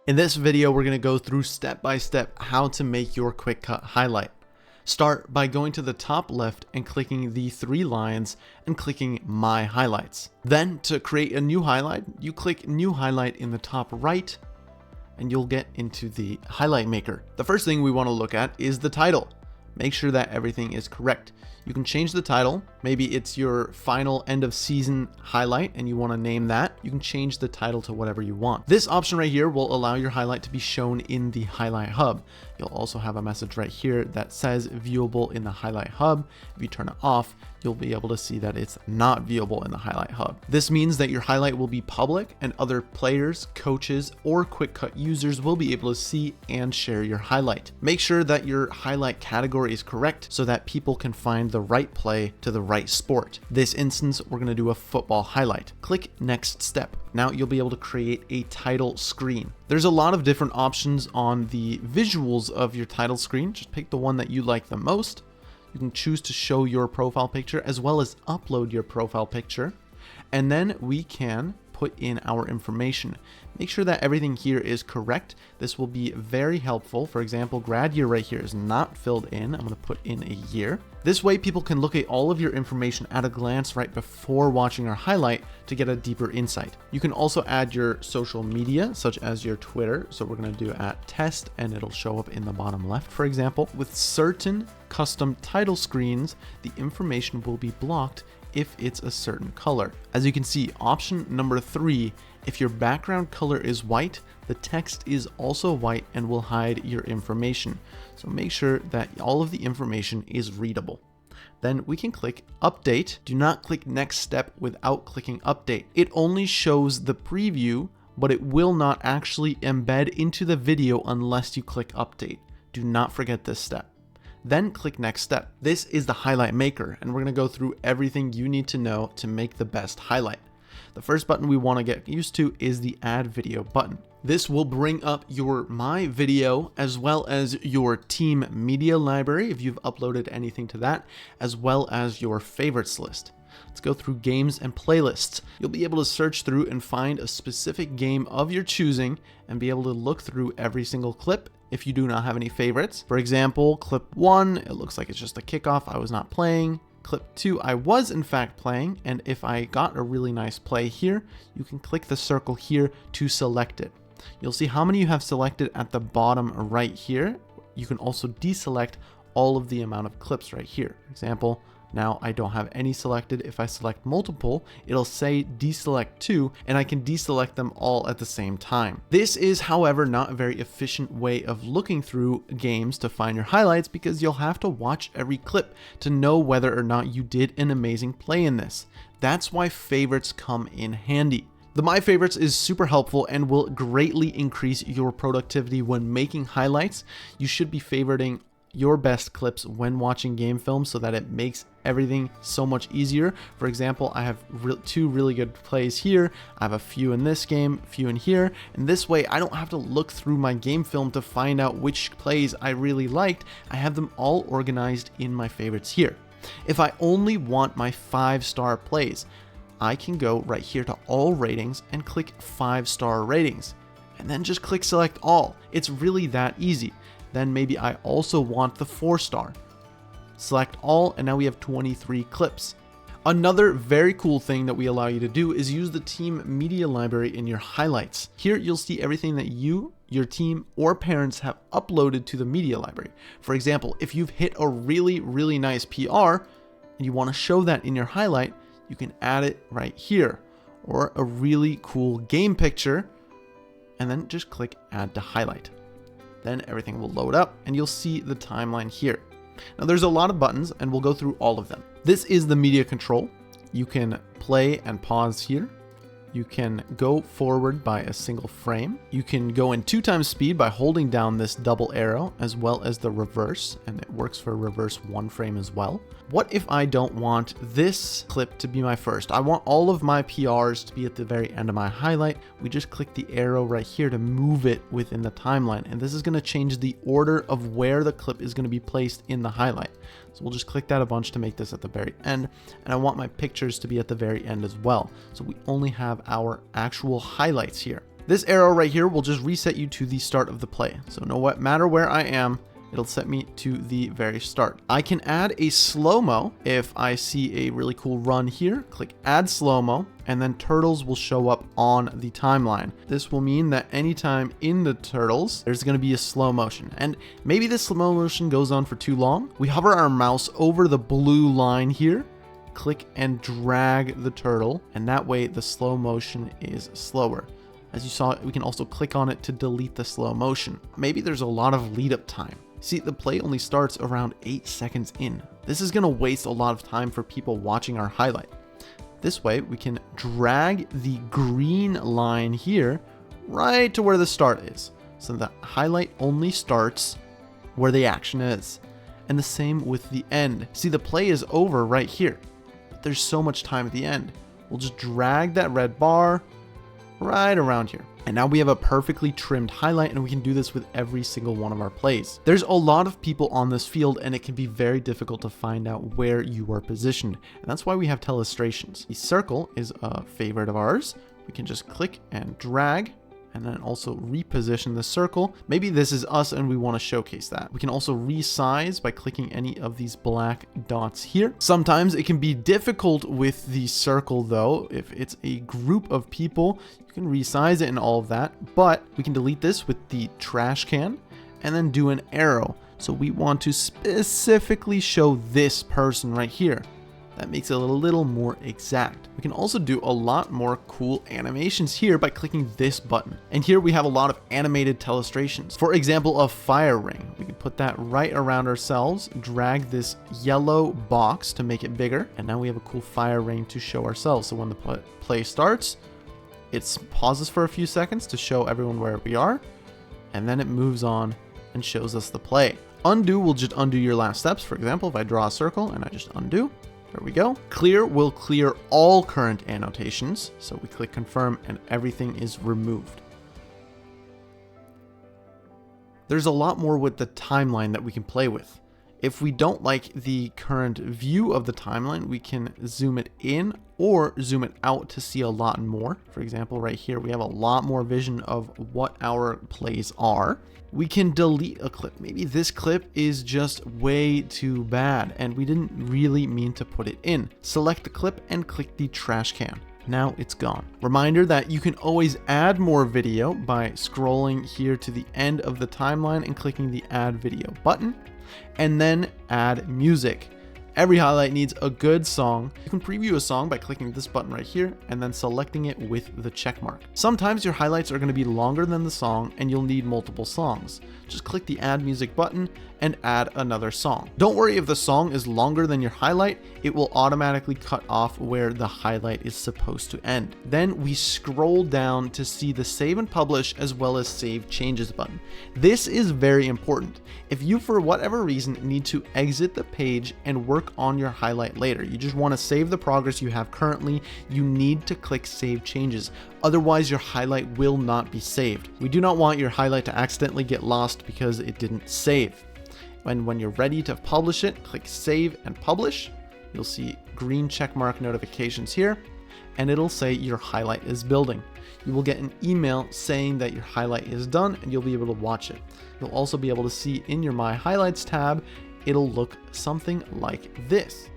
In this video, we're going to go through step by step how to make your QwikCut highlight. Start by going to the top left and clicking the 3 lines and clicking My Highlights. Then to create a new highlight, you click New Highlight in the top right and you'll get into the highlight maker. The first thing we want to look at is the title. Make sure that everything is correct. You can change the title. Maybe it's your final end of season highlight and you want to name that. You can change the title to whatever you want. This option right here will allow your highlight to be shown in the highlight hub. You'll also have a message right here that says viewable in the highlight hub. If you turn it off, you'll be able to see that it's not viewable in the highlight hub. This means that your highlight will be public and other players, coaches, or QwikCut users will be able to see and share your highlight. Make sure that your highlight category is correct so that people can find the right play to the right sport. This instance, we're going to do a football highlight. Click Next Step. Now you'll be able to create a title screen. There's a lot of different options on the visuals of your title screen. Just pick the one that you like the most. You can choose to show your profile picture as well as upload your profile picture. And then we can put in our information. Make sure that everything here is correct. This will be very helpful. For example, grad year right here is not filled in. I'm going to put in a year. This way people can look at all of your information at a glance right before watching our highlight to get a deeper insight. You can also add your social media, such as your Twitter. So we're going to do @test and it'll show up in the bottom left, for example. With certain custom title screens, the information will be blocked if it's a certain color. As you can see, option number 3, if your background color is white, the text is also white and will hide your information. So make sure that all of the information is readable. Then we can click Update. Do not click Next Step without clicking Update. It only shows the preview, but it will not actually embed into the video unless you click Update. Do not forget this step. Then click Next Step. This is the highlight maker, and we're going to go through everything you need to know to make the best highlight. The first button we want to get used to is the Add Video button. This will bring up your My Video as well as your team media library if you've uploaded anything to that, as well as your favorites list. Let's go through games and playlists. You'll be able to search through and find a specific game of your choosing and be able to look through every single clip if you do not have any favorites. For example, clip 1, it looks like it's just a kickoff. I was not playing. Clip 2, I was in fact playing. And if I got a really nice play here, you can click the circle here to select it. You'll see how many you have selected at the bottom right here. You can also deselect all of the amount of clips right here. For example, now I don't have any selected. If I select multiple, it'll say deselect 2 and I can deselect them all at the same time. This is, however, not a very efficient way of looking through games to find your highlights because you'll have to watch every clip to know whether or not you did an amazing play in this. That's why favorites come in handy. The My Favorites is super helpful and will greatly increase your productivity when making highlights. You should be favoriting your best clips when watching game films so that it makes everything so much easier. For example, I have 2 really good plays here. I have a few in this game, a few in here. And this way, I don't have to look through my game film to find out which plays I really liked. I have them all organized in my favorites here. If I only want my 5-star plays, I can go right here to all ratings and click 5-star ratings. And then just click select all. It's really that easy. Then maybe I also want the 4-star. Select all, and now we have 23 clips. Another very cool thing that we allow you to do is use the team media library in your highlights. Here you'll see everything that you, your team, or parents have uploaded to the media library. For example, if you've hit a really nice PR and you want to show that in your highlight, you can add it right here. Or a really cool game picture, and then just click Add to Highlight. Then everything will load up and you'll see the timeline here. Now there's a lot of buttons and we'll go through all of them. This is the media control. You can play and pause here. You can go forward by a single frame. You can go in 2 times speed by holding down this double arrow as well as the reverse, and it works for reverse 1 frame as well. What if I don't want this clip to be my first? I want all of my PRs to be at the very end of my highlight. We just click the arrow right here to move it within the timeline. And this is going to change the order of where the clip is going to be placed in the highlight. So we'll just click that a bunch to make this at the very end. And I want my pictures to be at the very end as well. So we only have our actual highlights here. This arrow right here will just reset you to the start of the play. So no matter where I am, it'll set me to the very start. I can add a slow-mo if I see a really cool run here. Click add slow-mo, and then turtles will show up on the timeline. This will mean that anytime in the turtles, there's going to be a slow motion. And maybe this slow motion goes on for too long. We hover our mouse over the blue line here, click and drag the turtle, and that way the slow motion is slower. As you saw, we can also click on it to delete the slow motion. Maybe there's a lot of lead up time. See, the play only starts around 8 seconds in. This is going to waste a lot of time for people watching our highlight. This way, we can drag the green line here right to where the start is. So the highlight only starts where the action is. And the same with the end. See, the play is over right here, but there's so much time at the end. We'll just drag that red bar right around here. And now we have a perfectly trimmed highlight, and we can do this with every single one of our plays. There's a lot of people on this field, and it can be very difficult to find out where you are positioned. And that's why we have telestrations. The circle is a favorite of ours. We can just click and drag, and then also reposition the circle. Maybe this is us and we want to showcase that. We can also resize by clicking any of these black dots here. Sometimes it can be difficult with the circle though. If it's a group of people, you can resize it and all of that, but we can delete this with the trash can and then do an arrow. So we want to specifically show this person right here. That makes it a little more exact. We can also do a lot more cool animations here by clicking this button. And here we have a lot of animated telestrations. For example, a fire ring. We can put that right around ourselves, drag this yellow box to make it bigger, and now we have a cool fire ring to show ourselves. So when the play starts, it pauses for a few seconds to show everyone where we are, and then it moves on and shows us the play. Undo will just undo your last steps. For example, if I draw a circle and I just undo, there we go. Clear will clear all current annotations. So we click confirm and everything is removed. There's a lot more with the timeline that we can play with. If we don't like the current view of the timeline, we can zoom it in or zoom it out to see a lot more. For example, right here, we have a lot more vision of what our plays are. We can delete a clip. Maybe this clip is just way too bad and we didn't really mean to put it in. Select the clip and click the trash can. Now it's gone. Reminder that you can always add more video by scrolling here to the end of the timeline and clicking the add video button, and then add music. Every highlight needs a good song. You can preview a song by clicking this button right here and then selecting it with the check mark. Sometimes your highlights are going to be longer than the song and you'll need multiple songs. Just click the add music button and add another song. Don't worry if the song is longer than your highlight, it will automatically cut off where the highlight is supposed to end. Then we scroll down to see the save and publish as well as save changes button. This is very important. If you, for whatever reason, need to exit the page and work on your highlight later, you just want to save the progress you have currently, you need to click save changes. Otherwise, your highlight will not be saved. We do not want your highlight to accidentally get lost because it didn't save. When you're ready to publish it, click save and publish. You'll see green checkmark notifications here, and it'll say your highlight is building. You will get an email saying that your highlight is done and you'll be able to watch it. You'll also be able to see in your My Highlights tab, it'll look something like this.